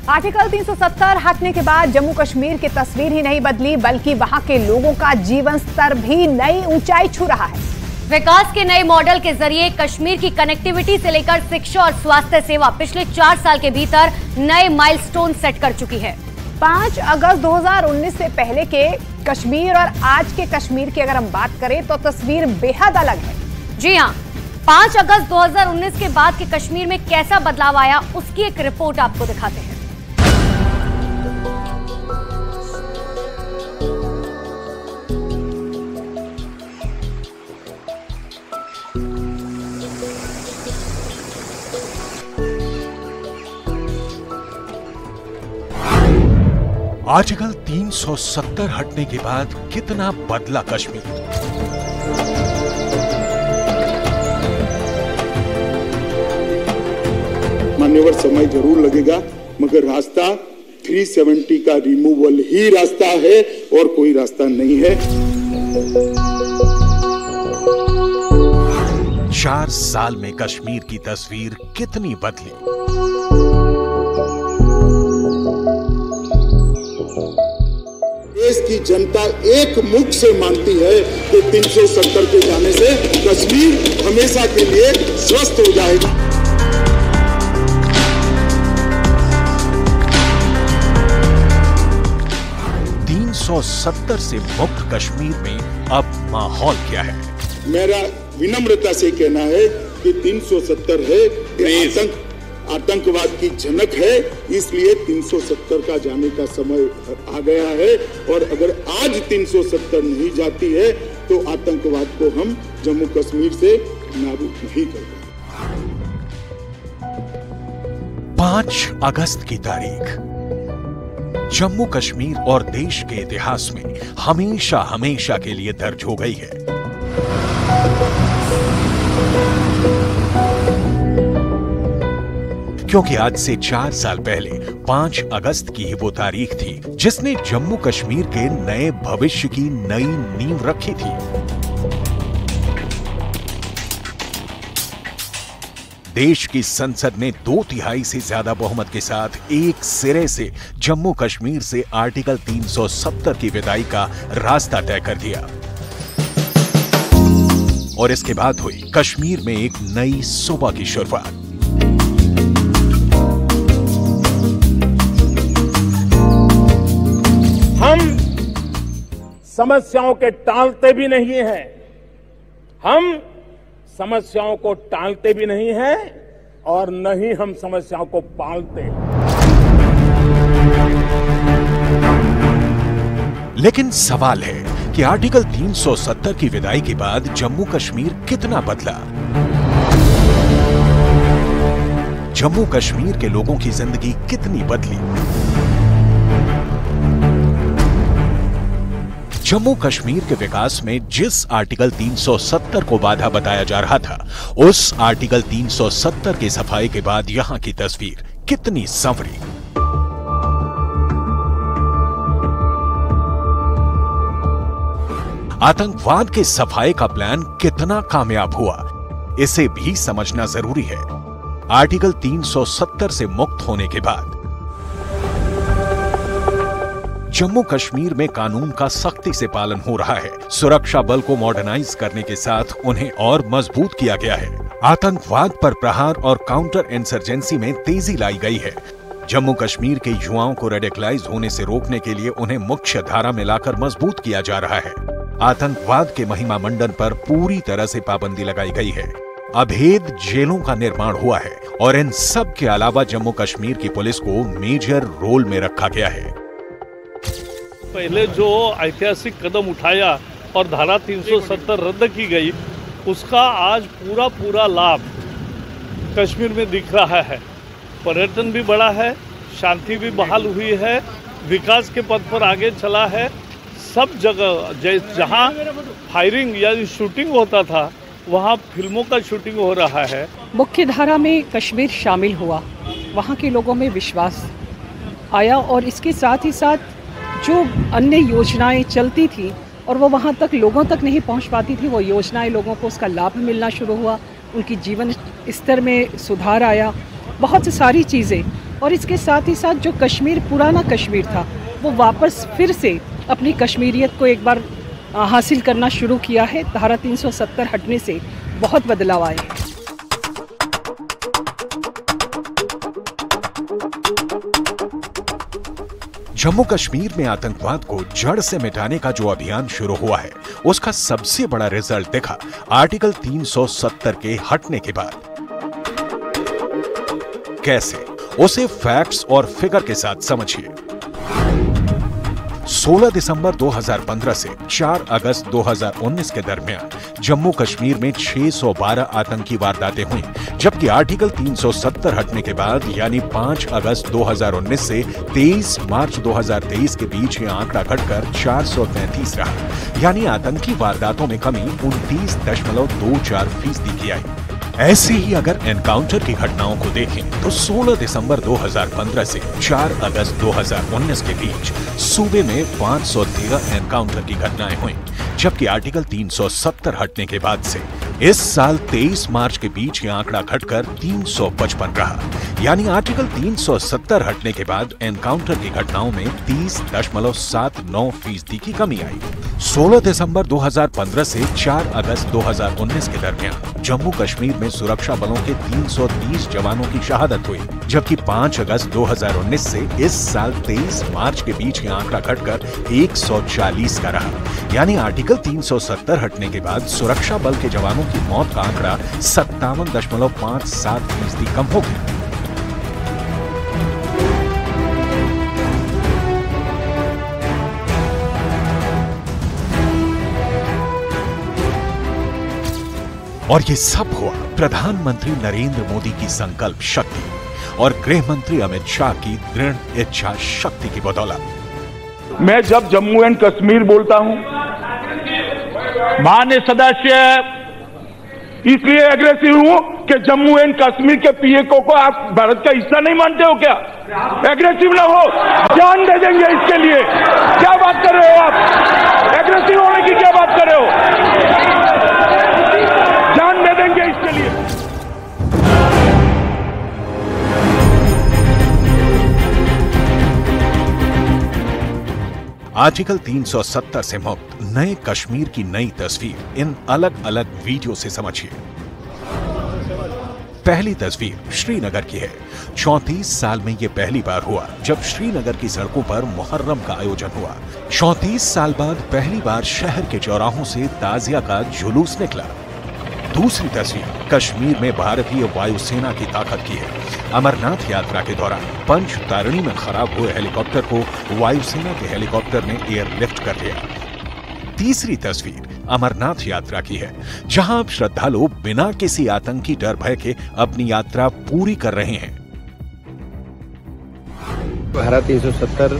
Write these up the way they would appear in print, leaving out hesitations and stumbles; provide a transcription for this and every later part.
Article 370 हटने के बाद जम्मू कश्मीर की तस्वीर ही नहीं बदली, बल्कि वहां के लोगों का जीवन स्तर भी नई ऊंचाई छू रहा है। विकास के नए मॉडल के जरिए कश्मीर की कनेक्टिविटी से लेकर शिक्षा और स्वास्थ्य सेवा पिछले 4 साल के भीतर नए माइलस्टोन सेट कर चुकी है। 5 अगस्त 2019 से पहले के कश्मीर और आज के कश्मीर की अगर हम बात करें तो तस्वीर बेहद अलग है। जी हाँ, 5 अगस्त 2019 के बाद के कश्मीर में कैसा बदलाव आया, उसकी एक रिपोर्ट आपको दिखाते हैं। आर्टिकल 370 हटने के बाद कितना बदला कश्मीर। मान्यवर, समय जरूर लगेगा, मगर रास्ता 370 का रिमूवल ही रास्ता है और कोई रास्ता नहीं है। 4 साल में कश्मीर की तस्वीर कितनी बदली। देश की जनता एक मुख से मानती है कि 370 के जाने से कश्मीर हमेशा के लिए स्वस्थ हो जाएगा। से मुक्त कश्मीर में अब माहौल क्या है? मेरा विनम्रता से कहना है कि 370 है आतंकवाद की जनक है, इसलिए 370 का जाने का समय आ गया है। और अगर आज 370 नहीं जाती है तो आतंकवाद को हम जम्मू कश्मीर से नाबूद नहीं करेंगे। 5 अगस्त की तारीख जम्मू कश्मीर और देश के इतिहास में हमेशा हमेशा के लिए दर्ज हो गई है। क्योंकि आज से 4 साल पहले 5 अगस्त की ही वो तारीख थी जिसने जम्मू कश्मीर के नए भविष्य की नई नींव रखी थी। देश की संसद ने 2/3 से ज्यादा बहुमत के साथ एक सिरे से जम्मू कश्मीर से आर्टिकल 370 की विदाई का रास्ता तय कर दिया और इसके बाद हुई कश्मीर में एक नई सुबह की शुरुआत। हम समस्याओं के टालते भी नहीं हैं, हम समस्याओं को टालते भी नहीं हैं और न ही हम समस्याओं को पालते हैं। लेकिन सवाल है कि आर्टिकल 370 की विदाई के बाद जम्मू कश्मीर कितना बदला। जम्मू कश्मीर के लोगों की जिंदगी कितनी बदली। जम्मू कश्मीर के विकास में जिस आर्टिकल 370 को बाधा बताया जा रहा था, उस आर्टिकल 370 की सफाई के बाद यहां की तस्वीर कितनी संवरी। आतंकवाद के सफाई का प्लान कितना कामयाब हुआ, इसे भी समझना जरूरी है। आर्टिकल 370 से मुक्त होने के बाद जम्मू कश्मीर में कानून का सख्ती से पालन हो रहा है। सुरक्षा बल को मॉडर्नाइज करने के साथ उन्हें और मजबूत किया गया है। आतंकवाद पर प्रहार और काउंटर इंसर्जेंसी में तेजी लाई गई है। जम्मू कश्मीर के युवाओं को रेडिकलाइज होने से रोकने के लिए उन्हें मुख्य धारा में लाकर मजबूत किया जा रहा है। आतंकवाद के महिमा मंडन पर पूरी तरह से पाबंदी लगाई गई है। अभेद जेलों का निर्माण हुआ है और इन सब के अलावा जम्मू कश्मीर की पुलिस को मेजर रोल में रखा गया है। पहले जो ऐतिहासिक कदम उठाया और धारा 370 रद्द की गई, उसका आज पूरा लाभ कश्मीर में दिख रहा है। पर्यटन भी बढ़ा है, शांति भी बहाल हुई है, विकास के पथ पर आगे चला है। सब जगह जहां फायरिंग या शूटिंग होता था, वहां फिल्मों का शूटिंग हो रहा है। मुख्य धारा में कश्मीर शामिल हुआ, वहां के लोगों में विश्वास आया और इसके साथ ही साथ जो अन्य योजनाएं चलती थी और वो वहाँ तक लोगों तक नहीं पहुँच पाती थी, वो योजनाएं लोगों को उसका लाभ मिलना शुरू हुआ, उनकी जीवन स्तर में सुधार आया। बहुत सारी चीज़ें और इसके साथ ही साथ जो कश्मीर पुराना कश्मीर था वो वापस फिर से अपनी कश्मीरियत को एक बार हासिल करना शुरू किया है। धारा 370 हटने से बहुत बदलाव आए हैं। जम्मू कश्मीर में आतंकवाद को जड़ से मिटाने का जो अभियान शुरू हुआ है उसका सबसे बड़ा रिजल्ट दिखा आर्टिकल 370 के हटने के बाद। कैसे, उसे फैक्ट्स और फिगर के साथ समझिए। 16 दिसंबर 2015 से 4 अगस्त 2019 के दरमियान जम्मू कश्मीर में 612 आतंकी वारदातें हुई, जबकि आर्टिकल 370 हटने के बाद यानी 5 अगस्त 2019 से 23 मार्च 2023 के बीच यह आंकड़ा घटकर 433 रहा, यानी आतंकी वारदातों में कमी 29.24% की आई। ऐसे ही अगर एनकाउंटर की घटनाओं को देखें तो 16 दिसंबर 2015 से 4 अगस्त 2019 के बीच सूबे में 513 एनकाउंटर की घटनाएं हुई, जबकि आर्टिकल 370 हटने के बाद से इस साल 23 मार्च के बीच यह आंकड़ा घटकर 355 रहा, यानी आर्टिकल 370 हटने के बाद एनकाउंटर की घटनाओं में 30.79% की कमी आई। 16 दिसंबर 2015 से 4 अगस्त 2019 के दरमियान जम्मू कश्मीर में सुरक्षा बलों के 330 जवानों की शहादत हुई, जबकि 5 अगस्त 2019 से इस साल 23 मार्च के बीच यह आंकड़ा घटकर 140 का रहा, यानी आर्टिकल 370 हटने के बाद सुरक्षा बल के जवानों की मौत का आंकड़ा 57.57% कम हो गया। और ये सब हुआ प्रधानमंत्री नरेंद्र मोदी की संकल्प शक्ति और गृह मंत्री अमित शाह की दृढ़ इच्छा शक्ति की बदौलत। मैं जब जम्मू एंड कश्मीर बोलता हूं, माननीय सदस्य इसलिए एग्रेसिव हूं कि जम्मू एंड कश्मीर के पीएको को आप भारत का हिस्सा नहीं मानते हो क्या? एग्रेसिव ना हो, जान दे देंगे इसके लिए। क्या बात कर रहे हो आप? एग्रेसिव होने की क्या बात कर रहे हो? जान दे देंगे इसके लिए। आर्टिकल 370 से मुक्त नए कश्मीर की नई तस्वीर इन अलग अलग वीडियो से समझिए। पहली तस्वीर श्रीनगर की है। 34 साल में यह पहली बार हुआ जब श्रीनगर की सड़कों पर मुहर्रम का आयोजन हुआ। 34 साल बाद पहली बार शहर के चौराहों से ताजिया का जुलूस निकला। दूसरी तस्वीर कश्मीर में भारतीय वायुसेना की ताकत की है। अमरनाथ यात्रा के दौरान पंच तारिणी में खराब हुए हेलीकॉप्टर को वायुसेना के हेलीकॉप्टर ने एयरलिफ्ट कर लिया। तीसरी तस्वीर अमरनाथ यात्रा की है, जहां अब श्रद्धालु बिना किसी आतंकी डर भय के अपनी यात्रा पूरी कर रहे हैं। धारा 370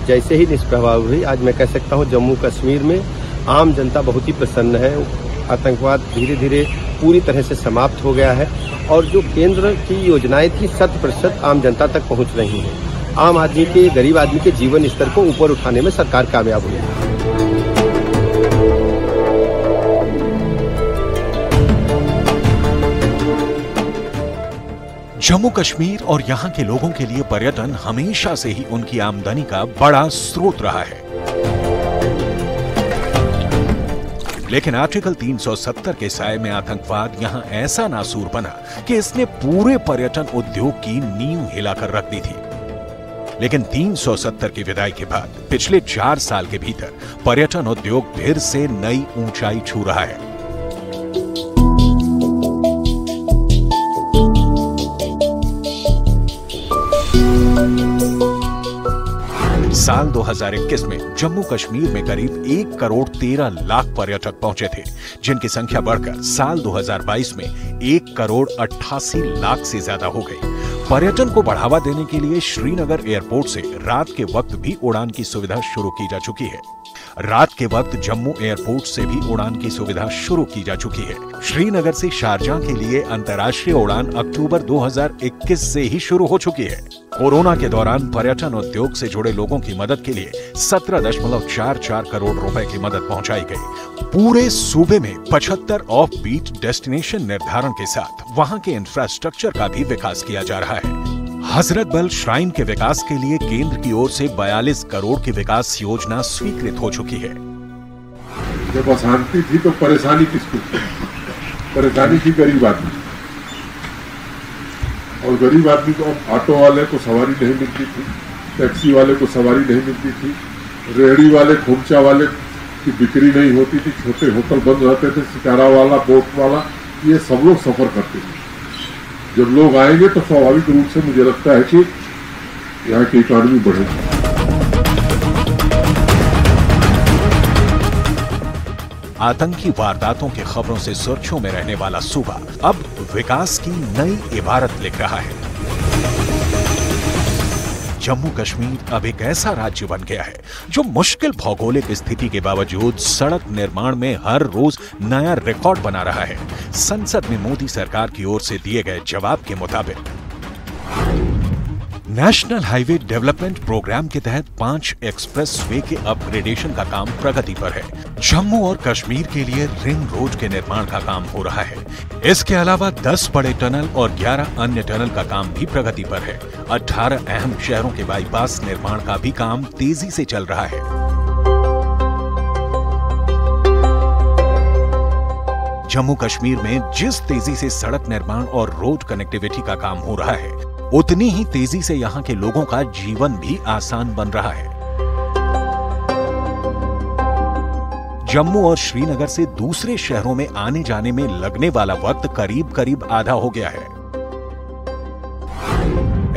जैसे ही निष्प्रभाव हुई, आज मैं कह सकता हूं जम्मू कश्मीर में आम जनता बहुत ही प्रसन्न है। आतंकवाद धीरे धीरे पूरी तरह से समाप्त हो गया है और जो केंद्र की योजनाएं थी 100% आम जनता तक पहुंच रही हैं। आम आदमी के, गरीब आदमी के जीवन स्तर को ऊपर उठाने में सरकार कामयाब हुई है। जम्मू कश्मीर और यहां के लोगों के लिए पर्यटन हमेशा से ही उनकी आमदनी का बड़ा स्रोत रहा है, लेकिन आर्टिकल 370 के साए में आतंकवाद यहां ऐसा नासूर बना कि इसने पूरे पर्यटन उद्योग की नींव हिलाकर रख दी थी। लेकिन 370 की विदाई के बाद पिछले 4 साल के भीतर पर्यटन उद्योग फिर से नई ऊंचाई छू रहा है। साल 2021 में जम्मू कश्मीर में करीब 1 करोड़ 13 लाख पर्यटक पहुंचे थे, जिनकी संख्या बढ़कर साल 2022 में 1 करोड़ 88 लाख से ज्यादा हो गई। पर्यटन को बढ़ावा देने के लिए श्रीनगर एयरपोर्ट से रात के वक्त भी उड़ान की सुविधा शुरू की जा चुकी है। रात के वक्त जम्मू एयरपोर्ट से भी उड़ान की सुविधा शुरू की जा चुकी है। श्रीनगर से शारजाह के लिए अंतर्राष्ट्रीय उड़ान अक्टूबर 2021 से ही शुरू हो चुकी है। कोरोना के दौरान पर्यटन उद्योग से जुड़े लोगों की मदद के लिए 17.44 करोड़ रुपए की मदद पहुंचाई गई। पूरे सूबे में 75 ऑफ बीट डेस्टिनेशन निर्धारण के साथ वहां के इंफ्रास्ट्रक्चर का भी विकास किया जा रहा है। हजरत बल श्राइन के विकास के लिए केंद्र की ओर से 42 करोड़ की विकास योजना स्वीकृत हो चुकी है। जब अशांति थी तो परेशानी किसको थी? परेशानी थी गरीब आदमी, और गरीब आदमी को ऑटो वाले को सवारी नहीं मिलती थी, टैक्सी वाले को सवारी नहीं मिलती थी, रेहड़ी वाले खोमचा वाले की बिक्री नहीं होती थी, छोटे होटल बंद रहते थे, सितारा वाला, बोट वाला, ये सब लोग सफर करते थे। जब लोग आएंगे तो स्वाभाविक रूप से मुझे लगता है कि यहाँ की इकॉनमी बढ़ेगी। आतंकी वारदातों की खबरों से सुर्खियों में रहने वाला सूबा अब विकास की नई इबारत लिख रहा है। जम्मू कश्मीर अब एक ऐसा राज्य बन गया है जो मुश्किल भौगोलिक स्थिति के बावजूद सड़क निर्माण में हर रोज नया रिकॉर्ड बना रहा है। संसद में मोदी सरकार की ओर से दिए गए जवाब के मुताबिक नेशनल हाईवे डेवलपमेंट प्रोग्राम के तहत 5 एक्सप्रेस वे के अपग्रेडेशन का काम प्रगति पर है। जम्मू और कश्मीर के लिए रिंग रोड के निर्माण का काम हो रहा है। इसके अलावा 10 बड़े टनल और 11 अन्य टनल का काम भी प्रगति पर है। 18 अहम शहरों के बाईपास निर्माण का भी काम तेजी से चल रहा है। जम्मू कश्मीर में जिस तेजी से सड़क निर्माण और रोड कनेक्टिविटी का काम हो रहा है, उतनी ही तेजी से यहाँ के लोगों का जीवन भी आसान बन रहा है। जम्मू और श्रीनगर से दूसरे शहरों में आने जाने में लगने वाला वक्त करीब करीब आधा हो गया है।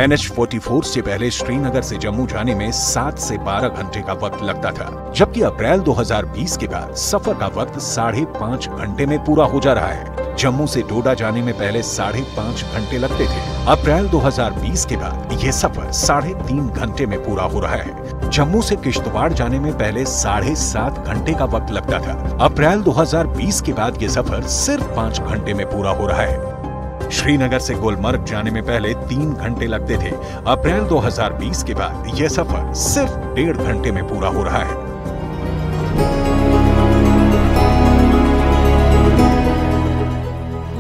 NH-44 से पहले श्रीनगर से जम्मू जाने में 7 से 12 घंटे का वक्त लगता था, जबकि अप्रैल 2020 के बाद सफर का वक्त 5.5 घंटे में पूरा हो जा रहा है। जम्मू से डोडा जाने में पहले 5.5 घंटे लगते थे। अप्रैल 2020 के बाद ये सफर 3.5 घंटे में पूरा हो रहा है। जम्मू से किश्तवाड़ जाने में पहले 7.5 घंटे का वक्त लगता था। अप्रैल 2020 के बाद ये सफर सिर्फ 5 घंटे में पूरा हो रहा है। श्रीनगर से गुलमर्ग जाने में पहले 3 घंटे लगते थे। अप्रैल 2020 के बाद यह सफर सिर्फ 1.5 घंटे में पूरा हो रहा है।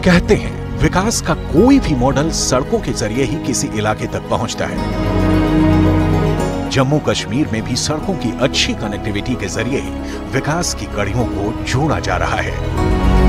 कहते हैं विकास का कोई भी मॉडल सड़कों के जरिए ही किसी इलाके तक पहुंचता है। जम्मू कश्मीर में भी सड़कों की अच्छी कनेक्टिविटी के जरिए ही विकास की कड़ियों को जोड़ा जा रहा है।